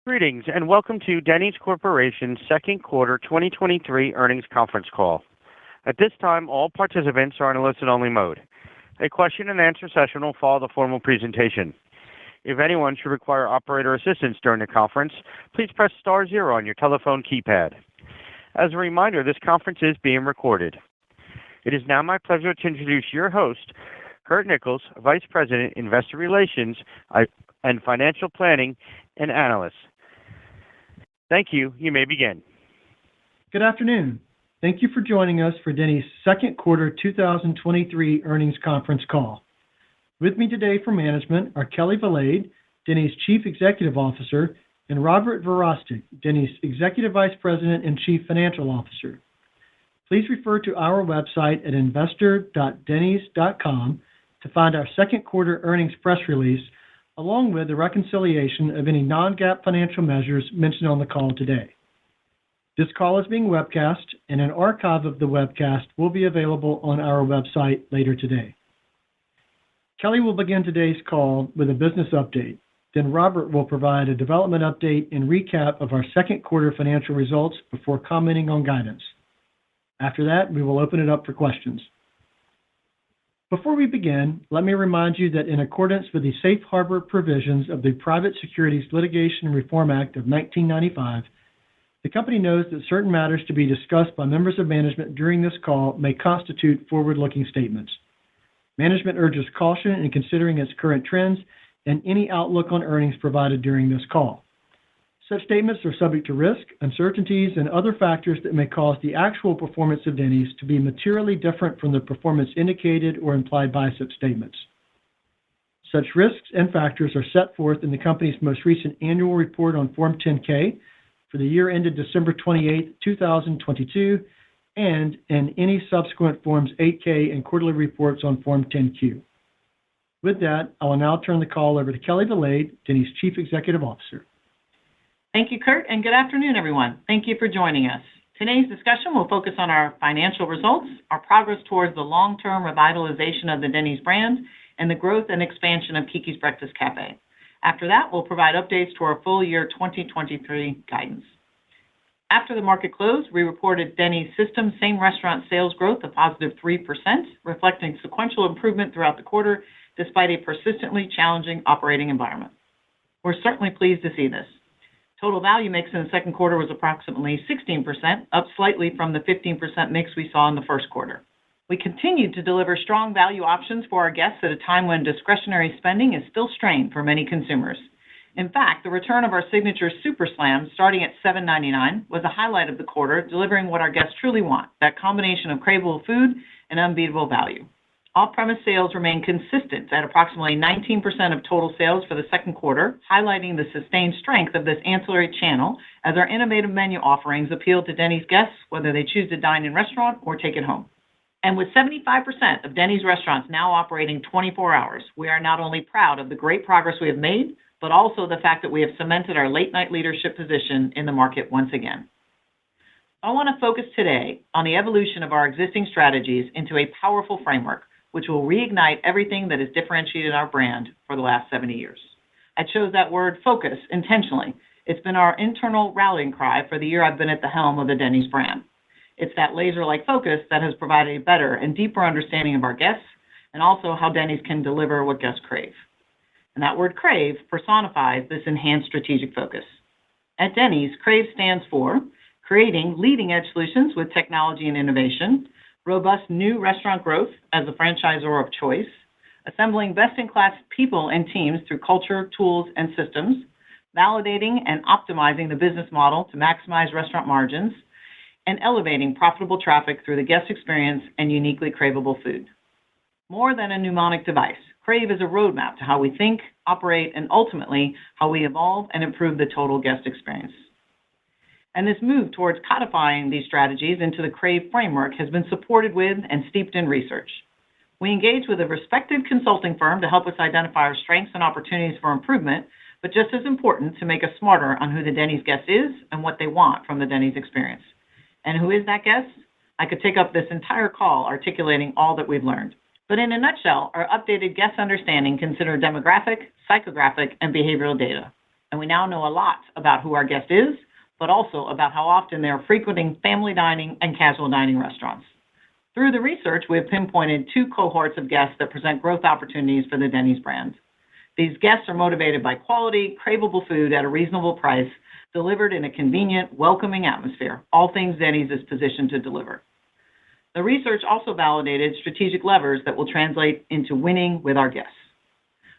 Greetings, and welcome to Denny's Corporation's second quarter 2023 earnings conference call. At this time, all participants are in a listen-only mode. A question-and-answer session will follow the formal presentation. If anyone should require operator assistance during the conference, please press star zero on your telephone keypad. As a reminder, this conference is being recorded. It is now my pleasure to introduce your host, Kurt Nichols, Vice President, Investor Relations and Financial Planning and Analyst. Thank you. You may begin. Good afternoon. Thank you for joining us for Denny's second quarter 2023 earnings conference call. With me today for management are Kelli Valade, Denny's Chief Executive Officer, and Robert Verostek, Denny's Executive Vice President and Chief Financial Officer. Please refer to our website at investor.dennys.com to find our second quarter earnings press release, along with the reconciliation of any non-GAAP financial measures mentioned on the call today. This call is being webcast, and an archive of the webcast will be available on our website later today. Kelli will begin today's call with a business update. Then Robert will provide a development update and recap of our second quarter financial results before commenting on guidance. After that, we will open it up for questions. Before we begin, let me remind you that in accordance with the Safe Harbor provisions of the Private Securities Litigation Reform Act of 1995, the company knows that certain matters to be discussed by members of management during this call may constitute forward-looking statements. Management urges caution in considering its current trends and any outlook on earnings provided during this call. Such statements are subject to risk, uncertainties, and other factors that may cause the actual performance of Denny's to be materially different from the performance indicated or implied by such statements. Such risks and factors are set forth in the company's most recent annual report on Form 10-K for the year ended December 28, 2022, and in any subsequent Forms 8-K and quarterly reports on Form 10-Q. With that, I will now turn the call over to Kelli Valade, Denny's Chief Executive Officer. Thank you, Kurt, and good afternoon, everyone. Thank you for joining us. Today's discussion will focus on our financial results, our progress towards the long-term revitalization of the Denny's brand, and the growth and expansion of Keke's Breakfast Cafe. After that, we'll provide updates to our full year 2023 guidance. After the market closed, we reported Denny's system same-restaurant sales growth of positive 3%, reflecting sequential improvement throughout the quarter despite a persistently challenging operating environment. We're certainly pleased to see this. Total value mix in the second quarter was approximately 16%, up slightly from the 15% mix we saw in the first quarter. We continued to deliver strong value options for our guests at a time when discretionary spending is still strained for many consumers. In fact, the return of our signature Super Slam, starting at $7.99, was a highlight of the quarter, delivering what our guests truly want, that combination of craveable food and unbeatable value. Off-premise sales remain consistent at approximately 19% of total sales for the second quarter, highlighting the sustained strength of this ancillary channel as our innovative menu offerings appeal to Denny's guests, whether they choose to dine in restaurant or take it home. And with 75% of Denny's restaurants now operating 24 hours, we are not only proud of the great progress we have made, but also the fact that we have cemented our late-night leadership position in the market once again. I want to focus today on the evolution of our existing strategies into a powerful framework, which will reignite everything that has differentiated our brand for the last 70 years. I chose that word focus intentionally. It's been our internal rallying cry for the year I've been at the helm of the Denny's brand. It's that laser-like focus that has provided a better and deeper understanding of our guests and also how Denny's can deliver what guests crave. And that word crave personifies this enhanced strategic focus. At Denny's, crave stands for creating leading-edge solutions with technology and innovation, robust new restaurant growth as a franchisor of choice, assembling best-in-class people and teams through culture, tools, and systems, validating and optimizing the business model to maximize restaurant margins, and elevating profitable traffic through the guest experience and uniquely craveable food. More than a mnemonic device, crave is a roadmap to how we think, operate, and ultimately how we evolve and improve the total guest experience. And this move towards codifying these strategies into the crave framework has been supported with and steeped in research. We engaged with a respected consulting firm to help us identify our strengths and opportunities for improvement, but just as important, to make us smarter on who the Denny's guest is and what they want from the Denny's experience. And who is that guest? I could take up this entire call articulating all that we've learned. But in a nutshell, our updated guest understanding considered demographic, psychographic, and behavioral data. And we now know a lot about who our guest is, but also about how often they are frequenting family dining and casual dining restaurants. Through the research, we have pinpointed 2 cohorts of guests that present growth opportunities for the Denny's brand. These guests are motivated by quality, craveable food at a reasonable price, delivered in a convenient, welcoming atmosphere, all things Denny's is positioned to deliver. The research also validated strategic levers that will translate into winning with our guests.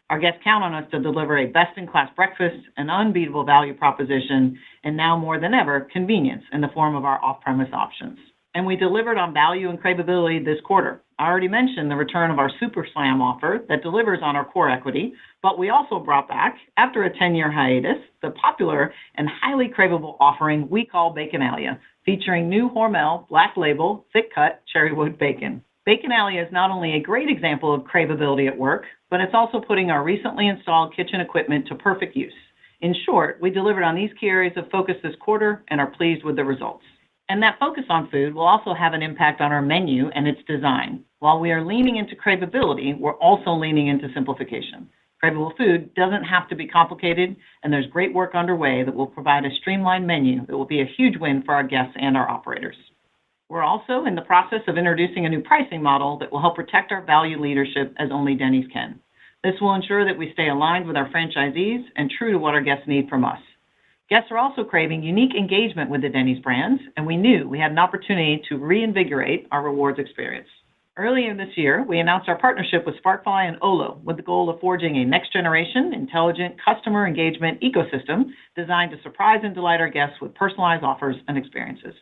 Our guests count on us to deliver a best-in-class breakfast, an unbeatable value proposition, and now more than ever, convenience in the form of our off-premise options. And we delivered on value and craveability this quarter. I already mentioned the return of our Super Slam offer that delivers on our core equity, but we also brought back, after a 10-year hiatus, the popular and highly craveable offering we call Baconalia, featuring new Hormel, Black Label, thick-cut cherrywood bacon. Baconalia is not only a great example of craveability at work, but it's also putting our recently installed kitchen equipment to perfect use. In short, we delivered on these key areas of focus this quarter and are pleased with the results. And that focus on food will also have an impact on our menu and its design. While we are leaning into craveability, we're also leaning into simplification. Craveable food doesn't have to be complicated, and there's great work underway that will provide a streamlined menu that will be a huge win for our guests and our operators. We're also in the process of introducing a new pricing model that will help protect our value leadership as only Denny's can. This will ensure that we stay aligned with our franchisees and true to what our guests need from us. Guests are also craving unique engagement with the Denny's brands, and we knew we had an opportunity to reinvigorate our rewards experience. Earlier this year, we announced our partnership with Sparkfly and Olo with the goal of forging a next-generation, intelligent customer engagement ecosystem designed to surprise and delight our guests with personalized offers and experiences.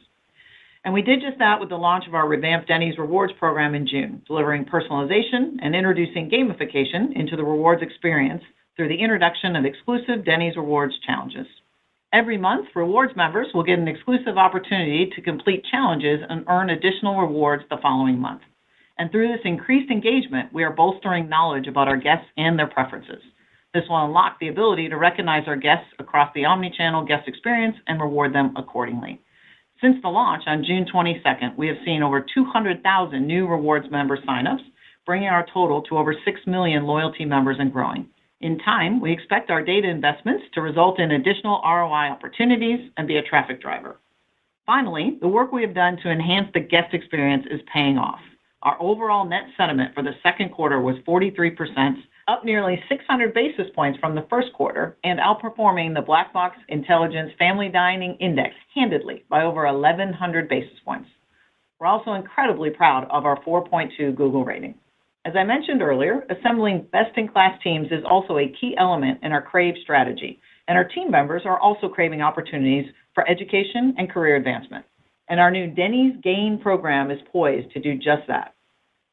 And we did just that with the launch of our revamped Denny's Rewards program in June, delivering personalization and introducing gamification into the rewards experience through the introduction of exclusive Denny's Rewards challenges. Every month, rewards members will get an exclusive opportunity to complete challenges and earn additional rewards the following month. And through this increased engagement, we are bolstering knowledge about our guests and their preferences. This will unlock the ability to recognize our guests across the omni-channel guest experience and reward them accordingly. Since the launch on June 22nd, we have seen over 200,000 new rewards member signups, bringing our total to over 6 million loyalty members and growing. In time, we expect our data investments to result in additional ROI opportunities and be a traffic driver. Finally, the work we have done to enhance the guest experience is paying off. Our overall net sentiment for the second quarter was 43%, up nearly 600 basis points from the first quarter, and outperforming the Black Box Intelligence Family Dining Index handedly by over 1,100 basis points. We're also incredibly proud of our 4.2 Google rating. As I mentioned earlier, assembling best-in-class teams is also a key element in our CRAVE strategy, and our team members are also craving opportunities for education and career advancement. And our new Denny's GAIN program is poised to do just that.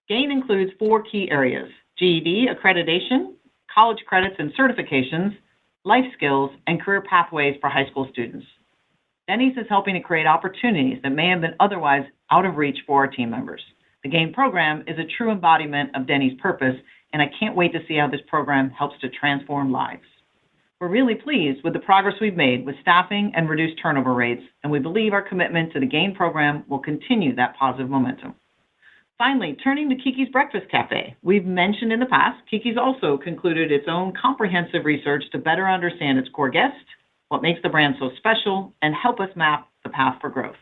GAIN includes 4 key areas: GED accreditation, college credits and certifications, life skills, and career pathways for high school students. Denny's is helping to create opportunities that may have been otherwise out of reach for our team members. The GAIN program is a true embodiment of Denny's purpose, and I can't wait to see how this program helps to transform lives. We're really pleased with the progress we've made with staffing and reduced turnover rates, and we believe our commitment to the GAIN program will continue that positive momentum. Finally, turning to Keke's Breakfast Cafe. We've mentioned in the past, Keke's also concluded its own comprehensive research to better understand its core guest, what makes the brand so special, and help us map the path for growth.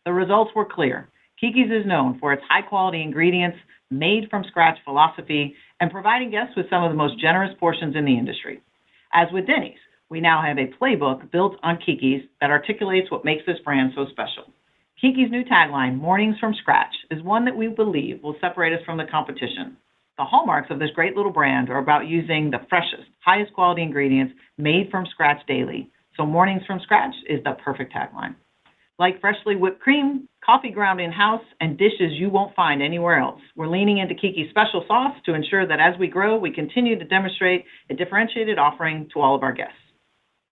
The results were clear. Keke's is known for its high-quality ingredients, made-from-scratch philosophy, and providing guests with some of the most generous portions in the industry. As with Denny's, we now have a playbook built on Keke's that articulates what makes this brand so special. Keke's new tagline, Mornings from Scratch, is one that we believe will separate us from the competition. The hallmarks of this great little brand are about using the freshest, highest quality ingredients made from scratch daily. So Mornings from Scratch is the perfect tagline. Like freshly whipped cream, coffee ground in-house, and dishes you won't find anywhere else, we're leaning into Keke's special sauce to ensure that as we grow, we continue to demonstrate a differentiated offering to all of our guests.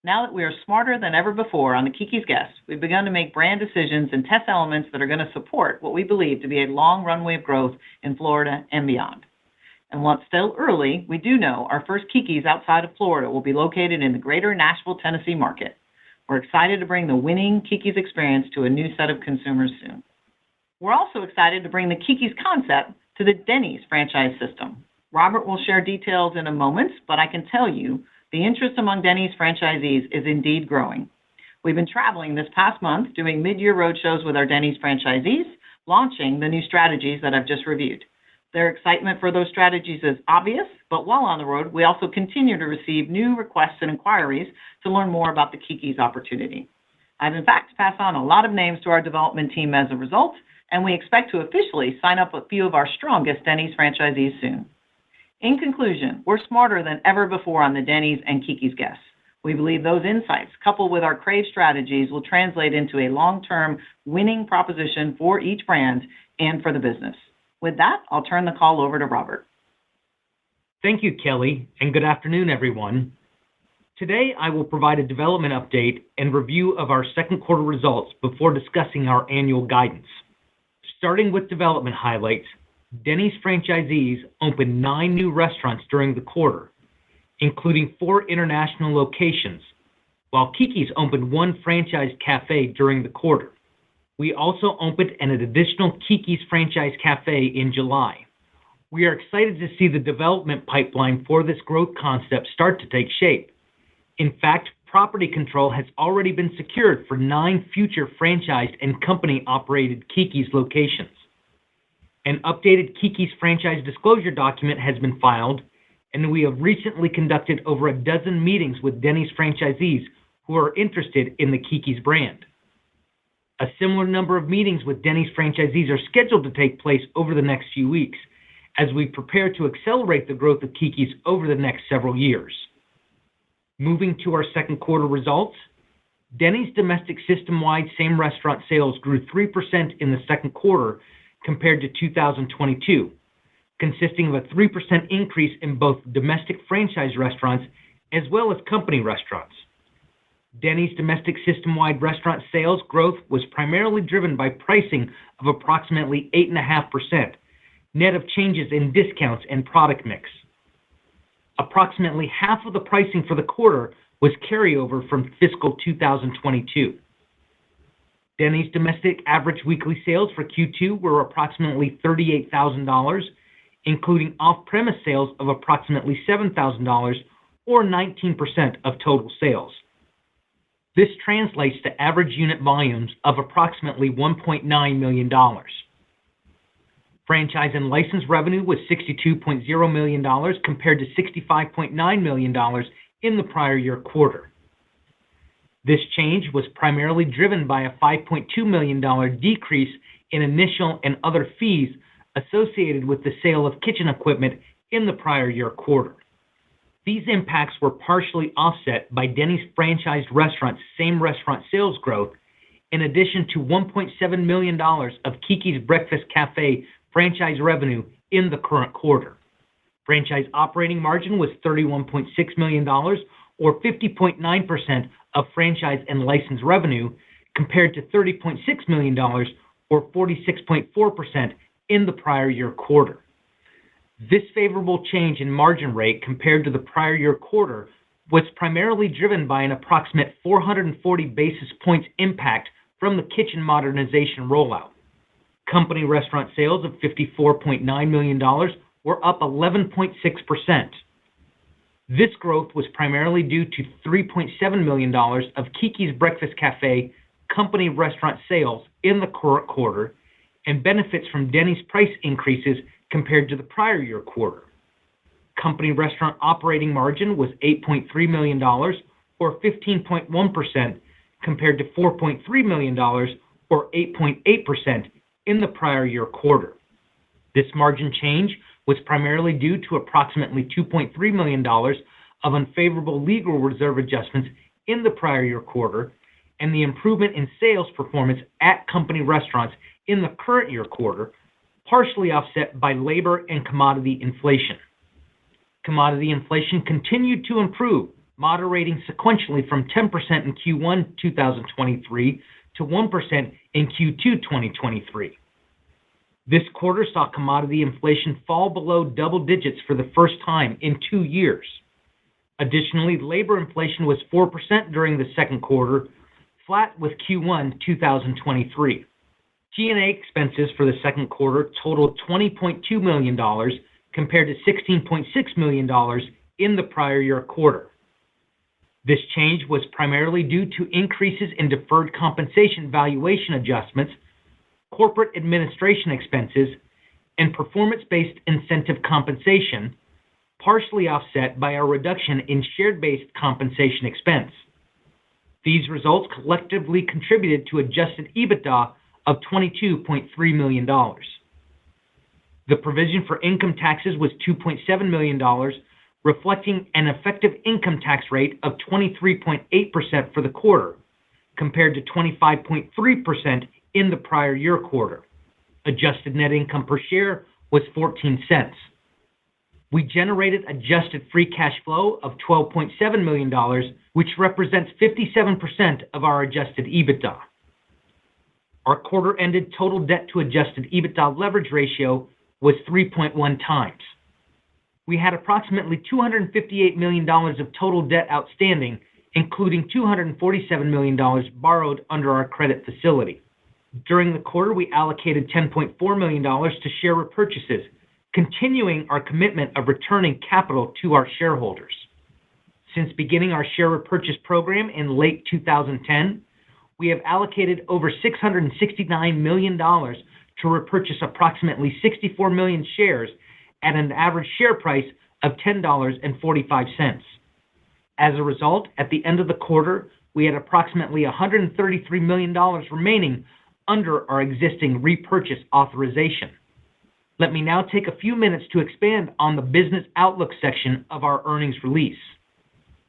Now that we are smarter than ever before on the Keke's guests, we've begun to make brand decisions and test elements that are going to support what we believe to be a long runway of growth in Florida and beyond. And while it's still early, we do know our first Keke's outside of Florida will be located in the greater Nashville, Tennessee market. We're excited to bring the winning Keke's experience to a new set of consumers soon. We're also excited to bring the Keke's concept to the Denny's franchise system. Robert will share details in a moment, but I can tell you The interest among Denny's franchisees is indeed growing. We've been traveling this past month doing mid-year roadshows with our Denny's franchisees, launching the new strategies that I've just reviewed. Their excitement for those strategies is obvious, but while on the road, we also continue to receive new requests and inquiries to learn more about the Keke's opportunity. I've in fact passed on a lot of names to our development team as a result, and we expect to officially sign up a few of our strongest Denny's franchisees soon. In conclusion, we're smarter than ever before on the Denny's and Keke's guests. We believe those insights, coupled with our CRAVE strategies, will translate into a long-term winning proposition for each brand and for the business. With that, I'll turn the call over to Robert. Thank you, Kelly, and good afternoon, everyone. Today, I will provide a development update and review of our second quarter results before discussing our annual guidance. Starting with development highlights, Denny's franchisees opened 9 new restaurants during the quarter, including 4 international locations, while Keke's opened 1 franchise cafe during the quarter. We also opened an additional Keke's franchise cafe in July. We are excited to see the development pipeline for this growth concept start to take shape. In fact, property control has already been secured for 9 future franchised and company-operated Keke's locations. An updated Keke's franchise disclosure document has been filed, and we have recently conducted over a dozen meetings with Denny's franchisees who are interested in the Keke's brand. A similar number of meetings with Denny's franchisees are scheduled to take place over the next few weeks as we prepare to accelerate the growth of Keke's over the next several years. Moving to our second quarter results, Denny's domestic system-wide same-restaurant sales grew 3% in the second quarter compared to 2022, consisting of a 3% increase in both domestic franchise restaurants as well as company restaurants. Denny's domestic system-wide restaurant sales growth was primarily driven by pricing of approximately 8.5%, net of changes in discounts and product mix. Approximately half of the pricing for the quarter was carryover from fiscal 2022. Denny's domestic average weekly sales for Q2 were approximately $38,000, including off-premise sales of approximately $7,000 or 19% of total sales. This translates to average unit volumes of approximately $1.9 million. Franchise and license revenue was $62.0 million compared to $65.9 million in the prior year quarter. This change was primarily driven by a $5.2 million decrease in initial and other fees associated with the sale of kitchen equipment in the prior year quarter. These impacts were partially offset by Denny's franchised restaurants' same-restaurant sales growth, in addition to $1.7 million of Keke's Breakfast Cafe franchise revenue in the current quarter. Franchise operating margin was $31.6 million, or 50.9% of franchise and license revenue, compared to $30.6 million, or 46.4% in the prior year quarter. This favorable change in margin rate compared to the prior year quarter was primarily driven by an approximate 440 basis points impact from the kitchen modernization rollout. Company restaurant sales of $54.9 million were up 11.6%. This growth was primarily due to $3.7 million of Keke's Breakfast Cafe company restaurant sales in the current quarter and benefits from Denny's price increases compared to the prior year quarter. Company restaurant operating margin was $8.3 million, or 15.1%, compared to $4.3 million, or 8.8% in the prior year quarter. This margin change was primarily due to approximately $2.3 million of unfavorable legal reserve adjustments in the prior year quarter and the improvement in sales performance at company restaurants in the current year quarter, partially offset by labor and commodity inflation. Commodity inflation continued to improve, moderating sequentially from 10% in Q1 2023 to 1% in Q2 2023. This quarter saw commodity inflation fall below double digits for the first time in 2 years. Additionally, labor inflation was 4% during the second quarter, flat with Q1 2023. G&A expenses for the second quarter totaled $20.2 million compared to $16.6 million in the prior year quarter. This change was primarily due to increases in deferred compensation valuation adjustments, corporate administration expenses, and performance-based incentive compensation, partially offset by a reduction in share-based compensation expense. These results collectively contributed to adjusted EBITDA of $22.3 million. The provision for income taxes was $2.7 million, reflecting an effective income tax rate of 23.8% for the quarter, compared to 25.3% in the prior year quarter. Adjusted net income per share was 14 cents. We generated adjusted free cash flow of $12.7 million, which represents 57% of our adjusted EBITDA. Our quarter-ended total debt to adjusted EBITDA leverage ratio was 3.1 times. We had approximately $258 million of total debt outstanding, including $247 million borrowed under our credit facility. During the quarter, we allocated $10.4 million to share repurchases, continuing our commitment of returning capital to our shareholders. Since beginning our share repurchase program in late 2010, we have allocated over $669 million to repurchase approximately 64 million shares at an average share price of $10.45. As a result, at the end of the quarter, we had approximately $133 million remaining under our existing repurchase authorization. Let me now take a few minutes to expand on the business outlook section of our earnings release.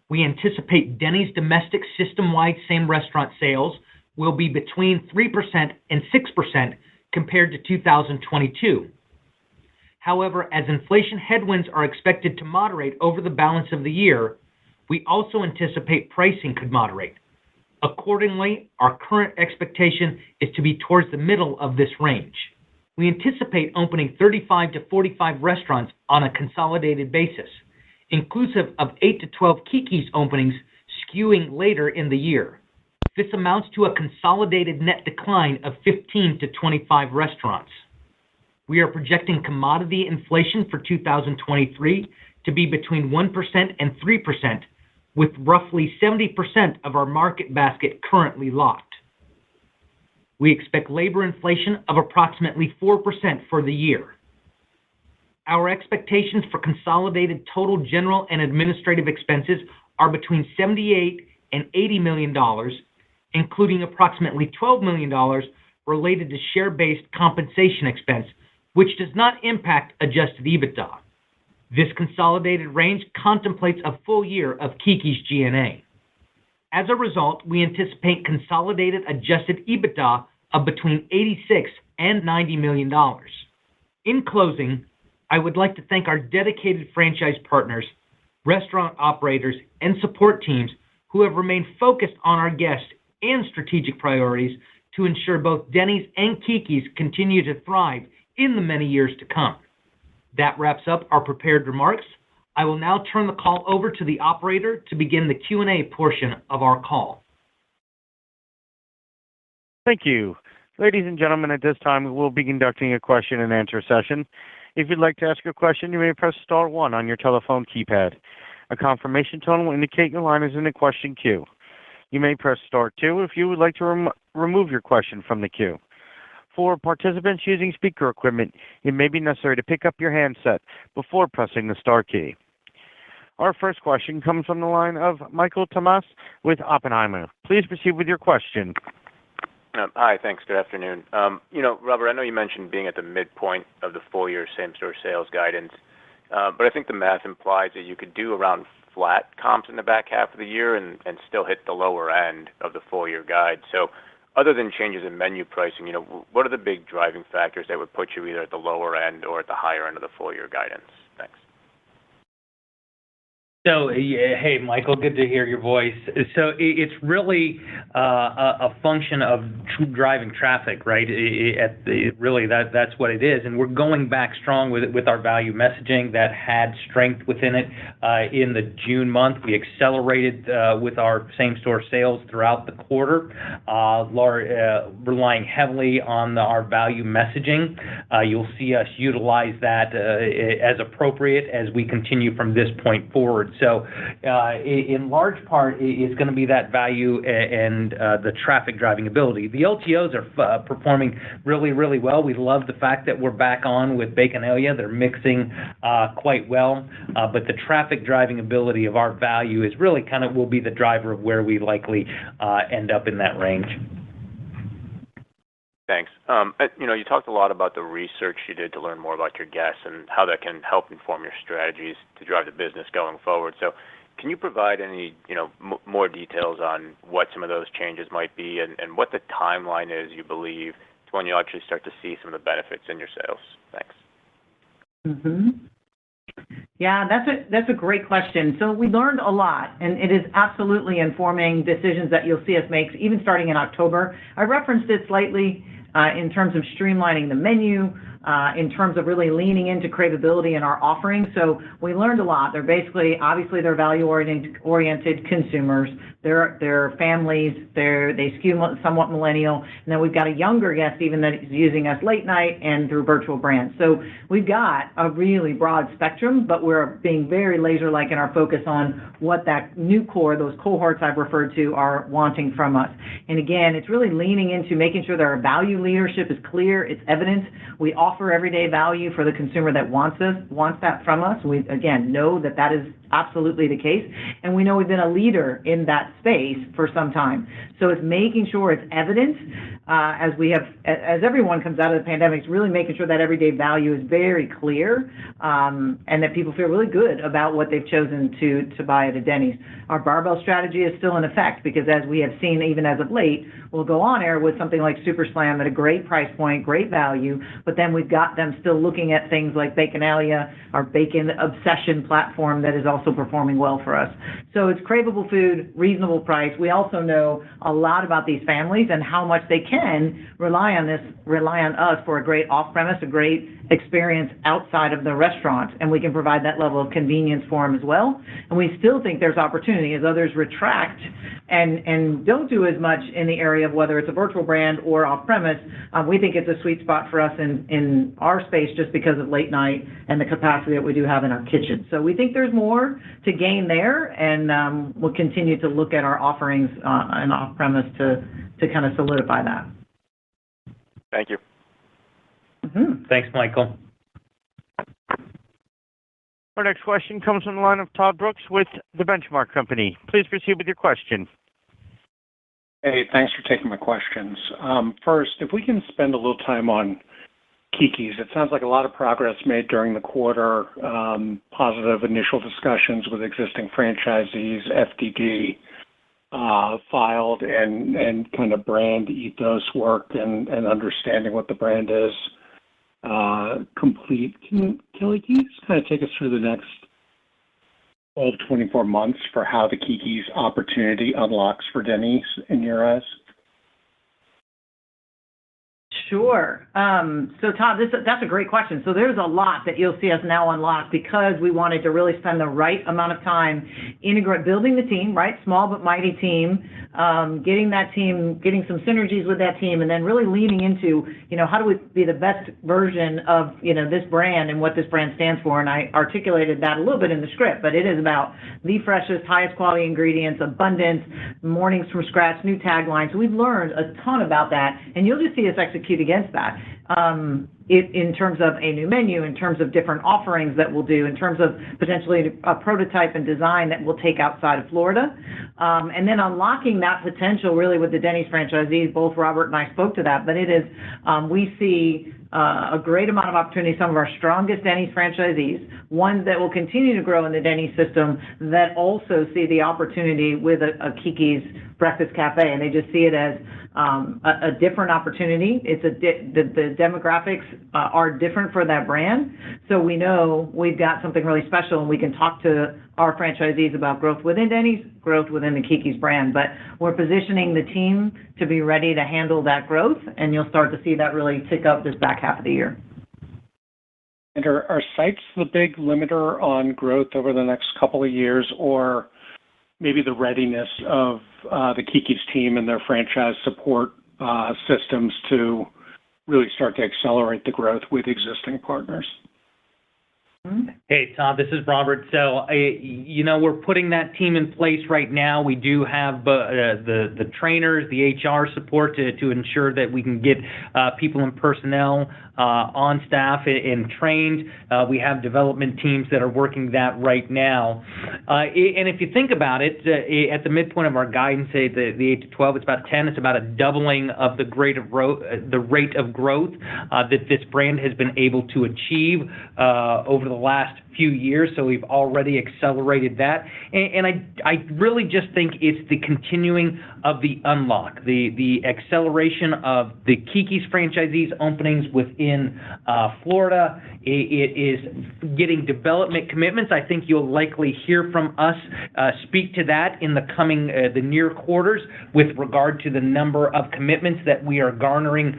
We anticipate Denny's domestic system-wide same-restaurant sales will be between 3% and 6% compared to 2022. However, as inflation headwinds are expected to moderate over the balance of the year, we also anticipate pricing could moderate. Accordingly, our current expectation is to be towards the middle of this range. We anticipate opening 35 to 45 restaurants on a consolidated basis, inclusive of 8 to 12 Keke's openings skewing later in the year. This amounts to a consolidated net decline of 15 to 25 restaurants. We are projecting commodity inflation for 2023 to be between 1% and 3%, with roughly 70% of our market basket currently locked. We expect labor inflation of approximately 4% for the year. Our expectations for consolidated total general and administrative expenses are between $78 and $80 million, including approximately $12 million related to share-based compensation expense, which does not impact adjusted EBITDA. This consolidated range contemplates a full year of Keke's G&A. As a result, we anticipate consolidated adjusted EBITDA of between $86 and $90 million. In closing, I would like to thank our dedicated franchise partners, restaurant operators, and support teams who have remained focused on our guests and strategic priorities to ensure both Denny's and Keke's continue to thrive in the many years to come. That wraps up our prepared remarks. I will now turn the call over to the operator to begin the Q&A portion of our call. Thank you. Ladies and gentlemen, at this time, we will be conducting a question-and-answer session. If you'd like to ask a question, you may press star one on your telephone keypad. A confirmation tone will indicate your line is in the question queue. You may press star two if you would like to remove your question from the queue. For participants using speaker equipment, it may be necessary to pick up your handset before pressing the star key. Our first question comes from the line of Michael Tamas with Oppenheimer. Please proceed with your question. Hi, thanks. Good afternoon. Robert, I know you mentioned being at the midpoint of the full-year same-store sales guidance, but I think the math implies that you could do around flat comps in the back half of the year and still hit the lower end of the full-year guide. So other than changes in menu pricing, what are the big driving factors that would put you either at the lower end or at the higher end of the full-year guidance? Thanks. So, hey, Michael, good to hear your voice. So it's really a function of driving traffic, right? Really, that's what it is. And we're going back strong with our value messaging that had strength within it in the June month. We accelerated with our same-store sales throughout the quarter, relying heavily on our value messaging. You'll see us utilize that as appropriate as we continue from this point forward. forward. So in large part, it's going to be that value and the traffic driving ability. The LTOs are performing really, really well. We love the fact that we're back on with Baconalia. They're mixing quite well, but the traffic driving ability of our value is really kind of will be the driver of where we likely end up in that range. Thanks. You talked a lot about the research you did to learn more about your guests and how that can help inform your strategies to drive the business going forward. So can you provide any, more details on what some of those changes might be and what the timeline is, you believe, to when you'll actually start to see some of the benefits in your sales? Thanks. Mm-hmm. Yeah, that's a great question. So we learned a lot, and it is absolutely informing decisions that you'll see us make, even starting in October. I referenced it slightly in terms of streamlining the menu, in terms of really leaning into craveability in our offerings. So we learned a lot. They're basically, obviously, they're value-oriented consumers. They're families. They skew somewhat millennial. And then we've got a younger guest even that is using us late night and through virtual brands. So we've got a really broad spectrum, but we're being very laser-like in our focus on what that new core, those cohorts I've referred to, are wanting from us. And again, it's really leaning into making sure that our value leadership is clear, it's evident. We offer everyday value for the consumer that wants that from us. We, again, know that is absolutely the case, and we know we've been a leader in that space for some time. So it's making sure it's evident as everyone comes out of the pandemic, it's really making sure that everyday value is very clear, and that people feel really good about what they've chosen to buy at a Denny's. Our barbell strategy is still in effect because, as we have seen even as of late, we'll go on air with something like Super Slam at a great price point, great value, but then we've got them still looking at things like Baconalia, our bacon obsession platform that is also performing well for us. So it's craveable food, reasonable price. We also know a lot about these families and how much they can rely on us for a great off-premise, a great experience outside of the restaurant, and we can provide that level of convenience for them as well. And we still think there's opportunity as others retract and don't do as much in the area of whether it's a virtual brand or off-premise. We think it's a sweet spot for us in our space just because of late night and the capacity that we do have in our kitchen. So we think there's more to gain there, and we'll continue to look at our offerings and off-premise to kind of solidify that. Thank you. Mm-hmm. Thanks, Michael. Our next question comes from the line of Todd Brooks with The Benchmark Company. Please proceed with your question. Hey, thanks for taking my questions. First, if we can spend a little time on Keke's. It sounds like a lot of progress made during the quarter, positive initial discussions with existing franchisees, FDD filed, and kind of brand ethos work and understanding what the brand is complete. Kelly, can you just kind of take us through the next 12, 24 months for how the Keke's opportunity unlocks for Denny's in your eyes? Sure. So, Todd, that's a great question. So there's a lot that you'll see us now unlock because we wanted to really spend the right amount of time building the team, right? Small but mighty team, getting some synergies with that team, and then really leaning into, how do we be the best version of, this brand and what this brand stands for. And I articulated that a little bit in the script, but it is about the freshest, highest quality ingredients, abundance, mornings from scratch, new taglines. So we've learned a ton about that, and you'll just see us execute against that in terms of a new menu, in terms of different offerings that we'll do, in terms of potentially a prototype and design that we'll take outside of Florida, and then unlocking that potential really with the Denny's franchisees. Both Robert and I spoke to that, but it is we see a great amount of opportunity. Some of our strongest Denny's franchisees, ones that will continue to grow in the Denny's system, that also see the opportunity with a Keke's Breakfast Cafe, and they just see it as a different opportunity. It's the demographics are different for that brand, so we know we've got something really special, and we can talk to our franchisees about growth within Denny's, growth within the Keke's brand. But we're positioning the team to be ready to handle that growth, and you'll start to see that really tick up this back half of the year. And are sites the big limiter on growth over the next couple of years, or maybe the readiness of the Keke's team and their franchise support systems to really start to accelerate the growth with existing partners? Hey, Todd, this is Robert. So, we're putting that team in place right now. We do have the trainers, the HR support to ensure that we can get people and personnel on staff and trained. We have development teams that are working that right now. And if you think about it, at the midpoint of our guidance, say the 8 to 12, it's about 10. It's about a doubling of the rate of growth that this brand has been able to achieve over the last few years, so we've already accelerated that. And I really just think it's the continuing of the unlock, the acceleration of the Keke's franchisees openings within Florida. It is getting development commitments. I think you'll likely hear from us speak to that in the coming, the near quarters with regard to the number of commitments that we are garnering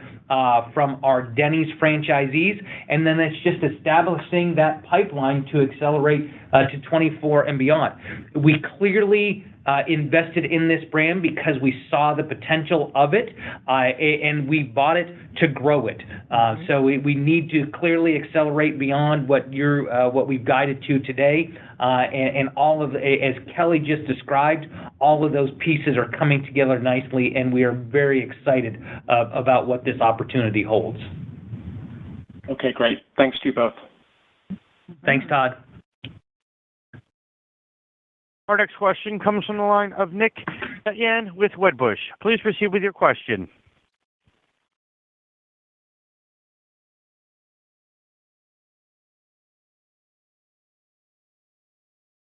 from our Denny's franchisees, and then it's just establishing that pipeline to accelerate to 24 and beyond. We clearly invested in this brand because we saw the potential of it, and we bought it to grow it. So we need to clearly accelerate beyond what we've guided to today, and all of, as Kelly just described, all of those pieces are coming together nicely, and we are very excited about what this opportunity holds. Okay, great. Thanks to you both. Thanks, Todd. Our next question comes from the line of Nick Setyan with Wedbush. Please proceed with your question.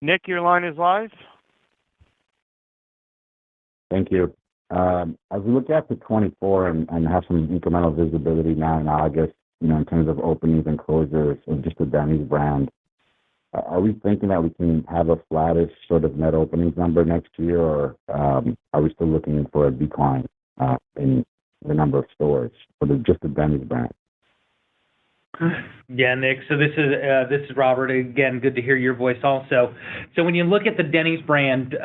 Nick, your line is live. Thank you. As we look at the 24 and have some incremental visibility now in August, in terms of openings and closures of just the Denny's brand, are we thinking that we can have a flattish sort of net openings number next year, or are we still looking for a decline in the number of stores for just the Denny's brand? Yeah, Nick. So this is Robert. Again, good to hear your voice also. So when you look at the Denny's brand,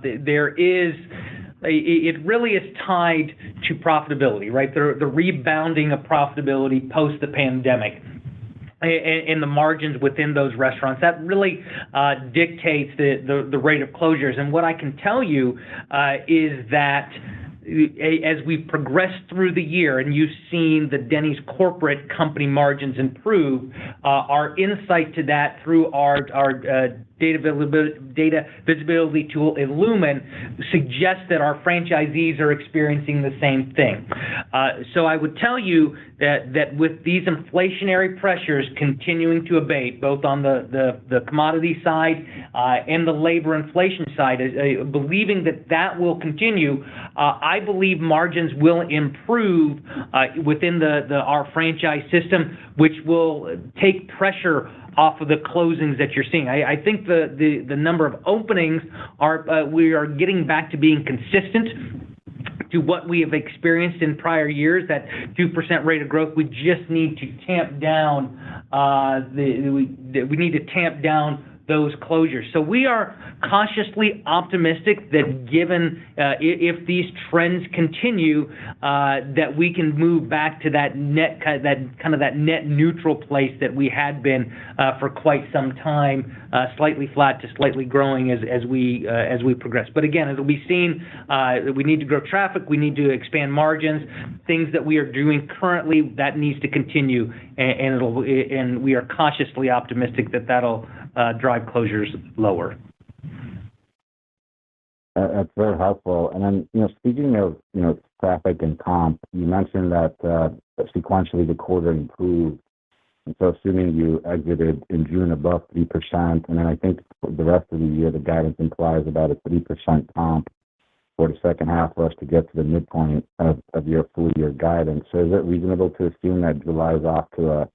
it really is tied to profitability, right? The rebounding of profitability post the pandemic. And the margins within those restaurants, that really dictates the rate of closures. And what I can tell you is that as we progress through the year, and you've seen the Denny's corporate company margins improve, our insight to that through our data visibility tool Illumin suggests that our franchisees are experiencing the same thing. So I would tell you that with these inflationary pressures continuing to abate, both on the commodity side and the labor inflation side, believing that will continue, I believe margins will improve within our franchise system, which will take pressure off of the closings that you're seeing. I think the number of openings we are getting back to being consistent to what we have experienced in prior years, that 2% rate of growth. We just need to tamp down we need to tamp down those closures. So we are cautiously optimistic that given if these trends continue, that we can move back to that net neutral place that we had been for quite some time, slightly flat to slightly growing as we progress. But again, as we've seen, we need to grow traffic, we need to expand margins, things that we are doing currently that needs to continue, and we are cautiously optimistic that that'll drive closures lower. That's very helpful. And then, speaking of, traffic and comp, you mentioned that sequentially the quarter improved. And so assuming you exited in June above 3%, and then I think for the rest of the year, the guidance implies about a 3% comp for the second half for us to get to the midpoint of your full year guidance. So is it reasonable to assume that July is off to a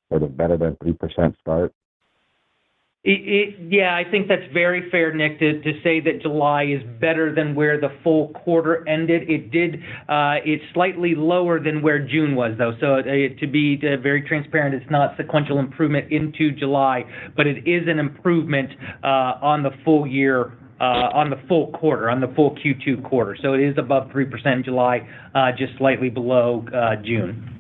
sort of better than 3% start? Yeah, I think that's very fair, Nick, to say that July is better than where the full quarter ended. It's slightly lower than where June was, though. So to be very transparent, it's not sequential improvement into July, but it is an improvement on the full year, on the full quarter, on the full Q2 quarter. So it is above 3% in July, just slightly below June.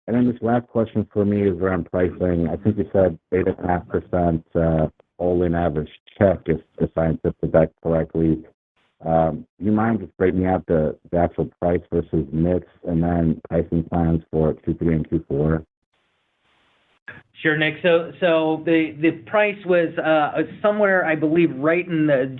And then this last question for me is around pricing. I think you said 8.5% all-in average check, if I interpreted that correctly. Do you mind just breaking out the actual price versus mix and then pricing plans for Q3 and Q4? Sure, Nick. So the price was somewhere, I believe, right in the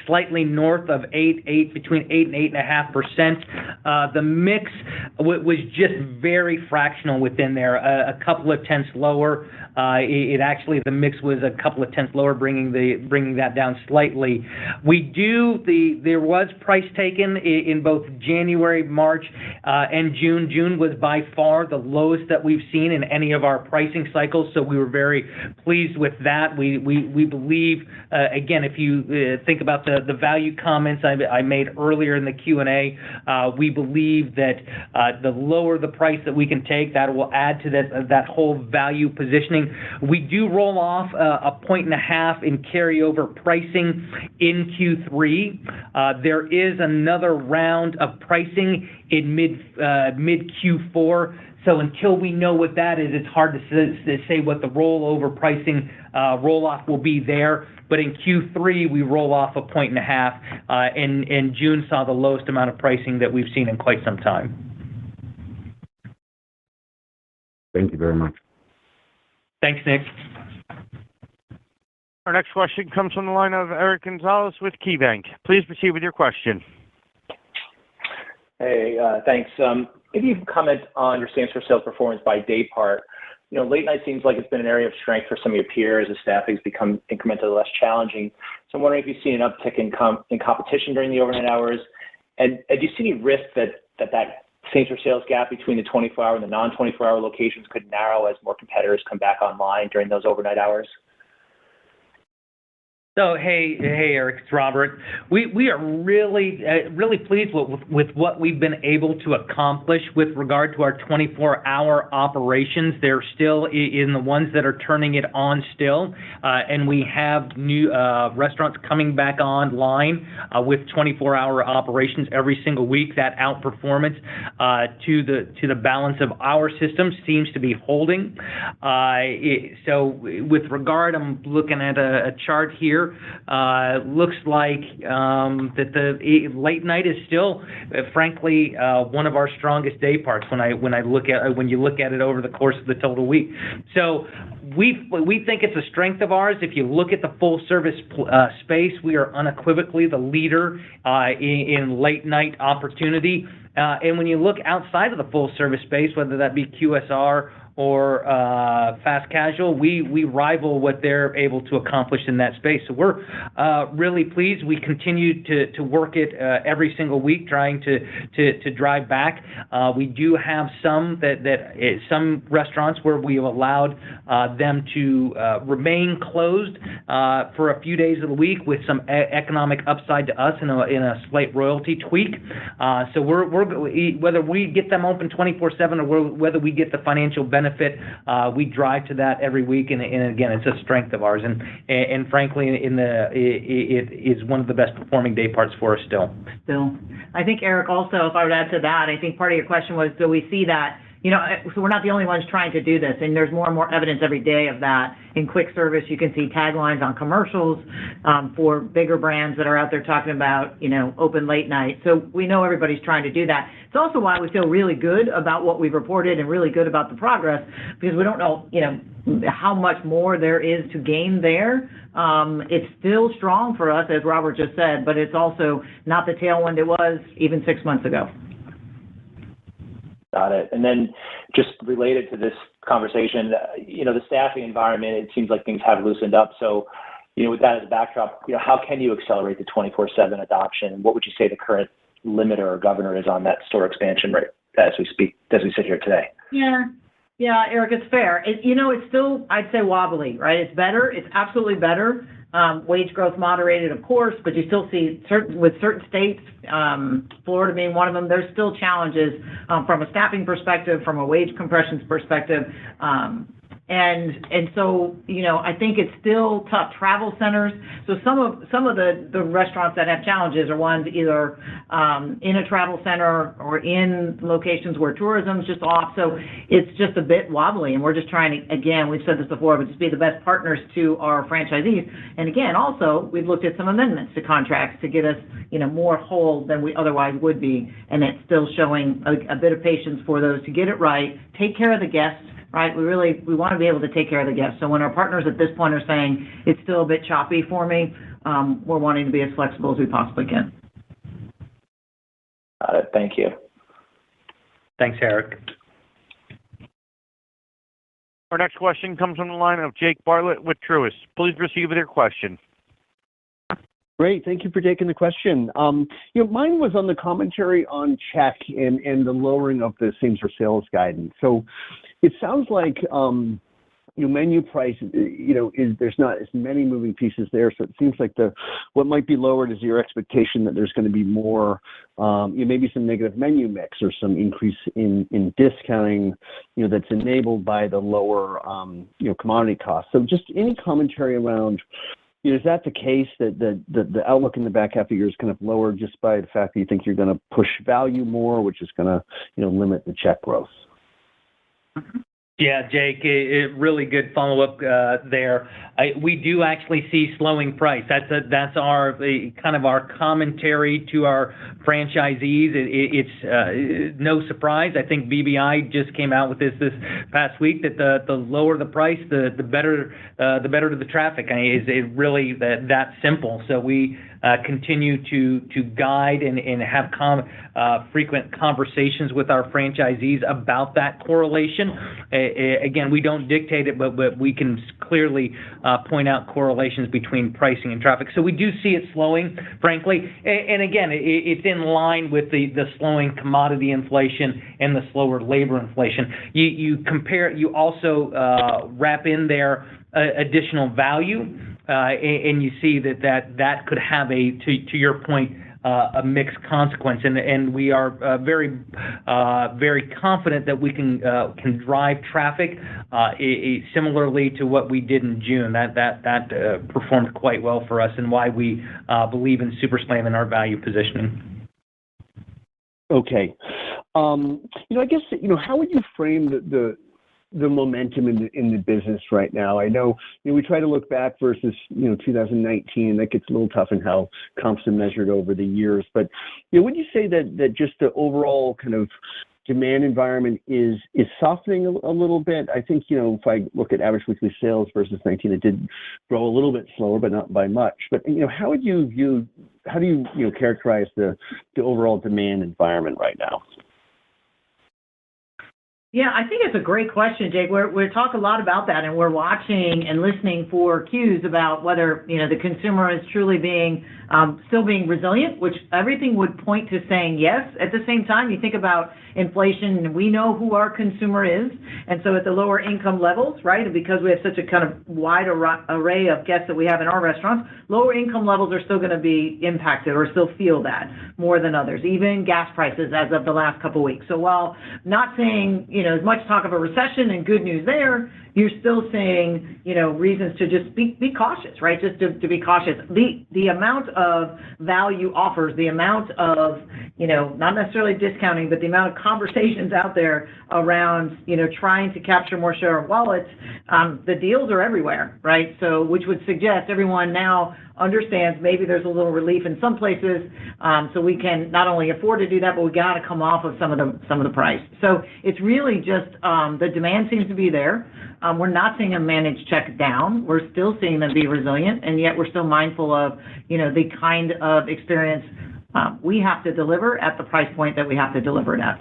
slightly north of 8, between 8 and 8.5%. The mix was just very fractional within there, a couple of tenths lower. It actually, the mix was a couple of tenths lower, bringing that down slightly. There was price taken in both January, March, and June. June was by far the lowest that we've seen in any of our pricing cycles, so we were very pleased with that. We believe, again, if you think about the value comments I made earlier in the Q&A, we believe that the lower the price that we can take, that will add to that whole value positioning. We do roll off 1.5 points in carryover pricing in Q3. There is another round of pricing in mid Q4. So until we know what that is, it's hard to say what the rollover pricing roll-off will be there. But in Q3, we roll off 1.5 points, and June saw the lowest amount of pricing that we've seen in quite some time. Thank you very much. Thanks, Nick. Our next question comes from the line of Eric Gonzalez with KeyBank. Please proceed with your question. Hey, thanks. Maybe you can comment on your same-store sales performance by day part. You know, late night seems like it's been an area of strength for some of your peers as staffing's become incrementally less challenging. So I'm wondering if you've seen an uptick in competition during the overnight hours, and do you see any risk that same-store sales gap between the 24-hour and the non-24-hour locations could narrow as more competitors come back online during those overnight hours? So, hey, Eric, it's Robert. We are really pleased with what we've been able to accomplish with regard to our 24-hour operations. They're still in the ones that are turning it on still, and we have new restaurants coming back online with 24-hour operations every single week. That outperformance to the balance of our system seems to be holding. So, with regard, I'm looking at a chart here. Looks like that the late night is still, frankly, one of our strongest day parts when you look at it over the course of the total week. So we think it's a strength of ours. If you look at the full service space, we are unequivocally the leader in late night opportunity. And when you look outside of the full service space, whether that be QSR or fast casual, we rival what they're able to accomplish in that space. So we're really pleased. We continue to work it every single week, trying to drive back. We do have some some restaurants where we have allowed them to remain closed for a few days of the week with some economic upside to us in a slight royalty tweak. So we're whether we get them open 24/7 or whether we get the financial benefit, we drive to that every week, and again, it's a strength of ours, and frankly, it is one of the best performing day parts for us still. I think, Eric, also, if I would add to that, I think part of your question was, do we see that? You know, so we're not the only ones trying to do this, and there's more and more evidence every day of that. In quick service, you can see taglines on commercials for bigger brands that are out there talking about, you know, open late night. So we know everybody's trying to do that. It's also why we feel really good about what we've reported and really good about the progress, because we don't know, you know, how much more there is to gain there. It's still strong for us, as Robert just said, but it's also not the tailwind it was even 6 months ago. Got it. And then just related to this conversation, you know, the staffing environment, it seems like things have loosened up. So, you know, with that as a backdrop, you know, how can you accelerate the 24/7 adoption? What would you say the current limiter or governor is on that store expansion rate as we sit here today? Yeah, Eric, it's fair. It's still, I'd say, wobbly, right? It's better. It's absolutely better. Wage growth moderated, of course, but you still see with certain states, Florida being one of them, there's still challenges from a staffing perspective, from a wage compressions perspective. And so, I think it's still tough. Travel centers. So some of the restaurants that have challenges are ones either in a travel center or in locations where tourism's just off. So it's just a bit wobbly, and we're just trying to, again, we've said this before, but just be the best partners to our franchisees. And again, also, we've looked at some amendments to contracts to get us, more whole than we otherwise would be. And it's still showing a bit of patience for those to get it right, take care of the guests. Right, we want to be able to take care of the guests. So when our partners at this point are saying it's still a bit choppy for me, we're wanting to be as flexible as we possibly can. Got it. Thank you. Thanks, Eric. Our next question comes from the line of Jake Bartlett with Truist. Please proceed with your question. Great. Thank you for taking the question. Mine was on the commentary on check and the lowering of the same-store sales guidance. So it sounds like, menu price, there's not as many moving pieces there. So it seems like what might be lowered is your expectation that there's going to be more, maybe some negative menu mix or some increase in discounting, that's enabled by the lower, commodity costs. So just any commentary around, is that the case that the outlook in the back half of the year is kind of lower just by the fact that you think you're going to push value more, which is going to, limit the check growth? Yeah, Jake, a really good follow-up there. We do actually see slowing price. That's our kind of our commentary to our franchisees. It's no surprise. I think BBI just came out with this past week that the lower the price, the better the traffic. Is it really that simple? So we continue to guide and have frequent conversations with our franchisees about that correlation. Again, we don't dictate it, but we can clearly point out correlations between pricing and traffic. So we do see it slowing, frankly. And again, it's in line with the slowing commodity inflation and the slower labor inflation. You also wrap in there additional value, and you see that could have to your point, a mixed consequence, and we are very confident that we can drive traffic similarly to what we did in June. That performed quite well for us, and why we believe in Super Slam and our value positioning. Okay, I guess how would you frame the momentum in the business right now? I know, we try to look back versus 2019. That gets a little tough in how comps are measured over the years. But would you say that just the overall kind of demand environment is softening a little bit? I think if I look at average weekly sales versus 19, it did grow a little bit slower, but not by much. But how do you characterize the overall demand environment right now? Yeah, I think it's a great question, Jake. We talk a lot about that, and we're watching and listening for cues about whether the consumer is truly still being resilient, which everything would point to saying yes. At the same time, you think about inflation, and we know who our consumer is, and so at the lower income levels, right, and because we have such a kind of wide array of guests that we have in our restaurants, lower income levels are still going to be impacted or still feel that more than others, even gas prices as of the last couple of weeks. So while not saying as much talk of a recession and good news there, you're still seeing, reasons to just be cautious, right? Just to be cautious. The amount of value offers, the amount of, not necessarily discounting, but the amount of conversations out there around, trying to capture more share of wallets, the deals are everywhere, right? So, which would suggest everyone now understands maybe there's a little relief in some places, so we can not only afford to do that, but we got to come off of some of the price. So it's really just the demand seems to be there. We're not seeing them manage check down. We're still seeing them be resilient, and yet we're still mindful of the kind of experience we have to deliver at the price point that we have to deliver it at.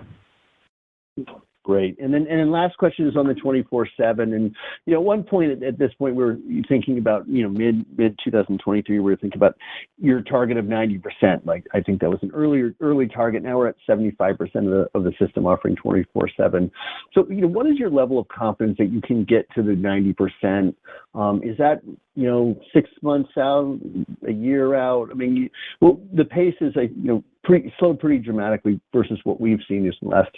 Great. And then last question is on the 24/7. And, at one point at this point, we were thinking about, mid 2023, we were thinking about your target of 90%. Like, I think that was an early target. Now we're at 75% of the system offering 24/7. So, what is your level of confidence that you can get to the 90%? Is that, 6 months out, a year out? I mean, the pace is, slowed pretty dramatically versus what we've seen in the last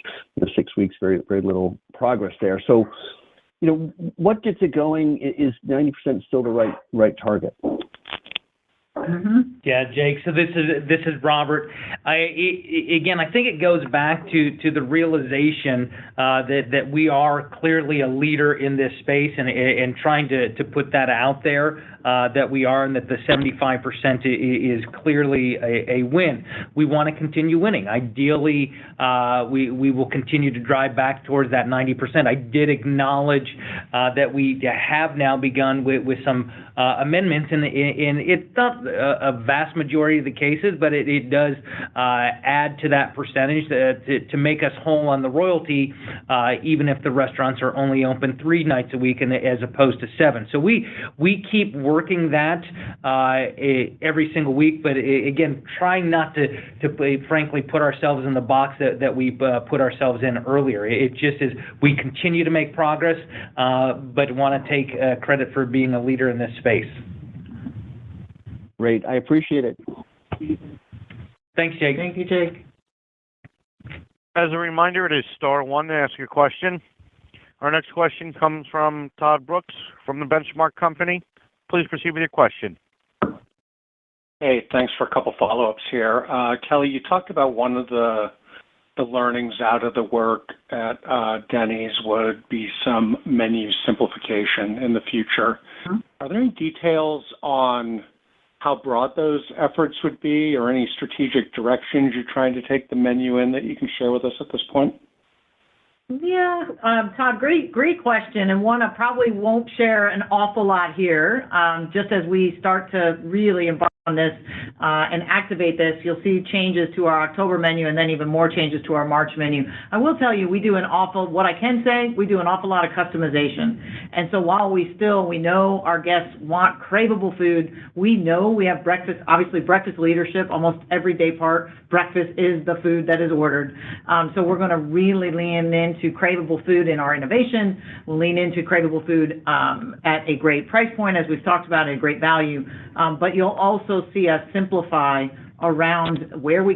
6 weeks. Very, very little progress there. So, what gets it going? Is 90% still the right target? Yeah, Jake. So this is Robert. I think it goes back to the realization that we are clearly a leader in this space, and trying to put that out there, that we are, and that the 75% is clearly a win. We want to continue winning. Ideally, we will continue to drive back towards that 90%. I did acknowledge that we have now begun with some amendments, and it's not a vast majority of the cases, but it does add to that percentage to make us whole on the royalty, even if the restaurants are only open 3 nights a week as opposed to 7. So we keep working that every single week, but again, trying not to frankly put ourselves in the box that we put ourselves in earlier. It just is, we continue to make progress, but want to take credit for being a leader in this space. Great. I appreciate it. Thanks, Jake. Thank you, Jake. As a reminder, it is star 1 to ask your question. Our next question comes from Todd Brooks from the Benchmark Company. Please proceed with your question. Hey, thanks for a couple follow-ups here. Kelly, you talked about one of the learnings out of the work at Denny's would be some menu simplification in the future. Are there any details on how broad those efforts would be, or any strategic directions you're trying to take the menu in that you can share with us at this point? Yeah, Todd, great question, and one I probably won't share an awful lot here. Just as we start to really embark on this and activate this, you'll see changes to our October menu, and then even more changes to our March menu. I will tell you, we do an awful lot of customization. And so while we know our guests want craveable food, we know we have breakfast leadership, almost every day part. Breakfast is the food that is ordered. So we're going to really lean into craveable food in our innovation. We'll lean into craveable food at a great price point, as we've talked about, at a great value. But you'll also see us simplify around where we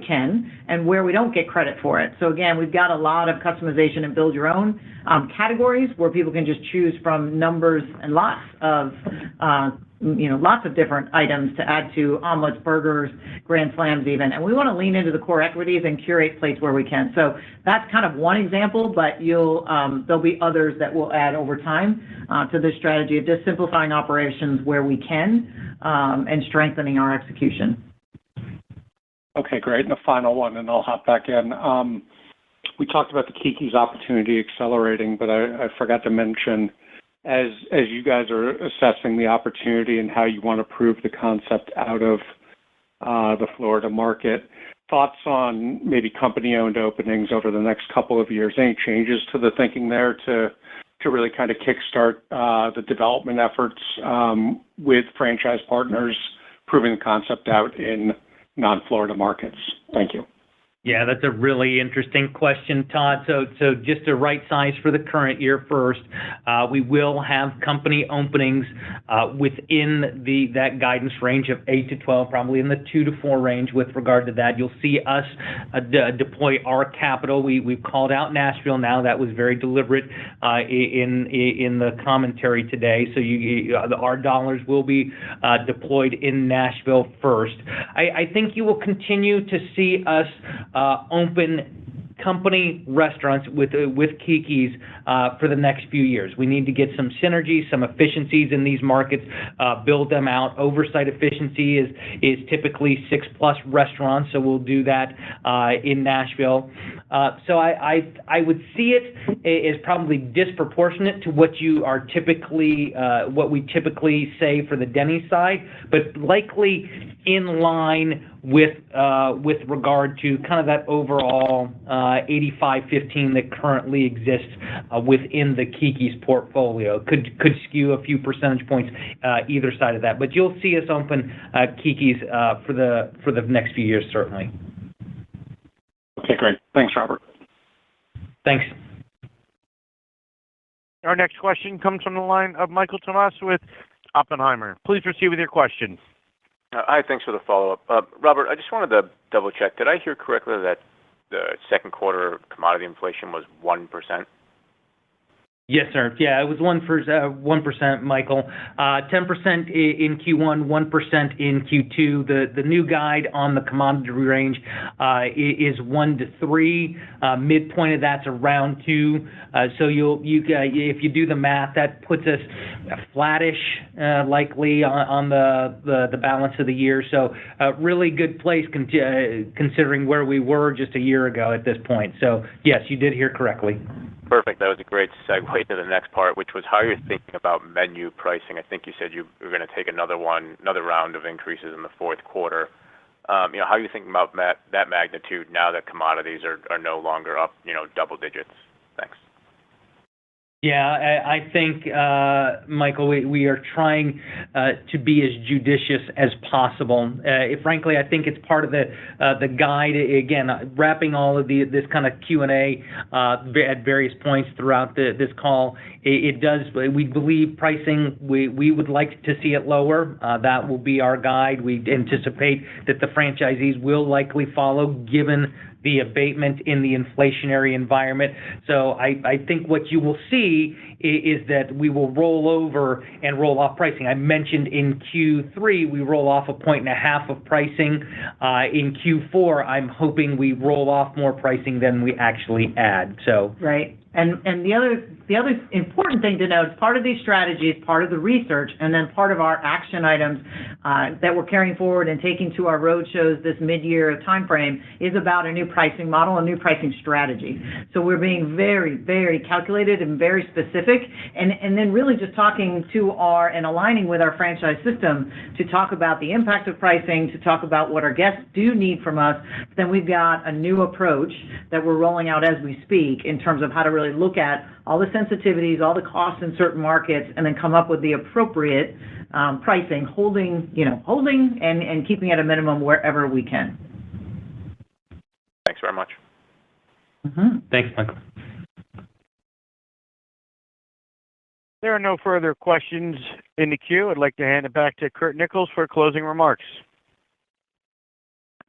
can and where we don't get credit for it. So again, we've got a lot of customization and build your own categories where people can just choose from numbers and lots of different items to add to omelets, burgers, grand slams even. And we want to lean into the core equities and curate plates where we can. So that's kind of one example, but there'll be others that we'll add over time to this strategy of just simplifying operations where we can and strengthening our execution. Okay, great. And the final one, and I'll hop back in. We talked about the Keke's opportunity accelerating, but I forgot to mention, as you guys are assessing the opportunity and how you want to prove the concept out of the Florida market, thoughts on maybe company-owned openings over the next couple of years? Any changes to the thinking there to really kind of kickstart the development efforts with franchise partners, proving the concept out in non-Florida markets? Thank you. Yeah, that's a really interesting question, Todd. So just to right size for the current year first, we will have company openings within that guidance range of 8 to 12, probably in the 2 to 4 range with regard to that. You'll see us deploy our capital. We've called out Nashville now. That was very deliberate in the commentary today. So our dollars will be deployed in Nashville first. I think you will continue to see us open company restaurants with Keke's for the next few years. We need to get some synergies, some efficiencies in these markets, build them out. Oversight efficiency is typically 6+ restaurants, so we'll do that in Nashville. So I would see it as probably disproportionate to what we typically say for the Denny side, but likely in line with regard to kind of that overall 85-15 that currently exists within the Keke's portfolio. Could skew a few percentage points either side of that, but you'll see us open Keke's for the next few years, certainly. Okay, great. Thanks, Robert. Thanks. Our next question comes from the line of Michael Tomas with Oppenheimer. Please proceed with your question. Hi, thanks for the follow-up. Robert, I just wanted to double-check. Did I hear correctly that the second quarter commodity inflation was 1%? Yes, sir. Yeah, it was 1%, Michael. 10% in Q1, 1% in Q2. The new guide on the commodity range is 1 to 3. Midpoint of that's around 2. So if you do the math, that puts us flattish, likely on the balance of the year. So really good place considering where we were just a year ago at this point. So yes, you did hear correctly. Perfect. That was a great segue to the next part, which was how you're thinking about menu pricing. I think you said you were going to take another round of increases in the fourth quarter. How are you thinking about that magnitude now that commodities are no longer up, double digits? Thanks. Yeah, I think, Michael, we are trying to be as judicious as possible. Frankly, I think it's part of the guide. Again, wrapping all of this kind of Q&A at various points throughout this call. It does. We believe pricing. We would like to see it lower. That will be our guide. We anticipate that the franchisees will likely follow, given the abatement in the inflationary environment. So I think what you will see is that we will roll over and roll off pricing. I mentioned in Q3 we roll off 1.5 points of pricing. In Q4, I'm hoping we roll off more pricing than we actually add. So right. And the other important thing to note, part of these strategies, part of the research, and then part of our action items that we're carrying forward and taking to our road shows this mid-year timeframe is about a new pricing model, a new pricing strategy. So we're being very, very calculated and very specific, and then really just talking to and aligning with our franchise system to talk about the impact of pricing, to talk about what our guests do need from us. Then we've got a new approach that we're rolling out as we speak in terms of how to really look at all the sensitivities, all the costs in certain markets, and then come up with the appropriate pricing, holding and keeping at a minimum wherever we can. Thanks very much. Mm-hmm. Thanks, Michael. There are no further questions in the queue. I'd like to hand it back to Curt Nichols for closing remarks.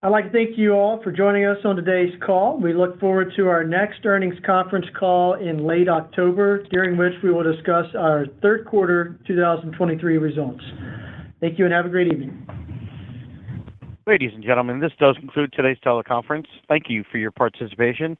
I'd like to thank you all for joining us on today's call. We look forward to our next earnings conference call in late October, during which we will discuss our third quarter 2023 results. Thank you and have a great evening. Ladies and gentlemen, this does conclude today's teleconference. Thank you for your participation.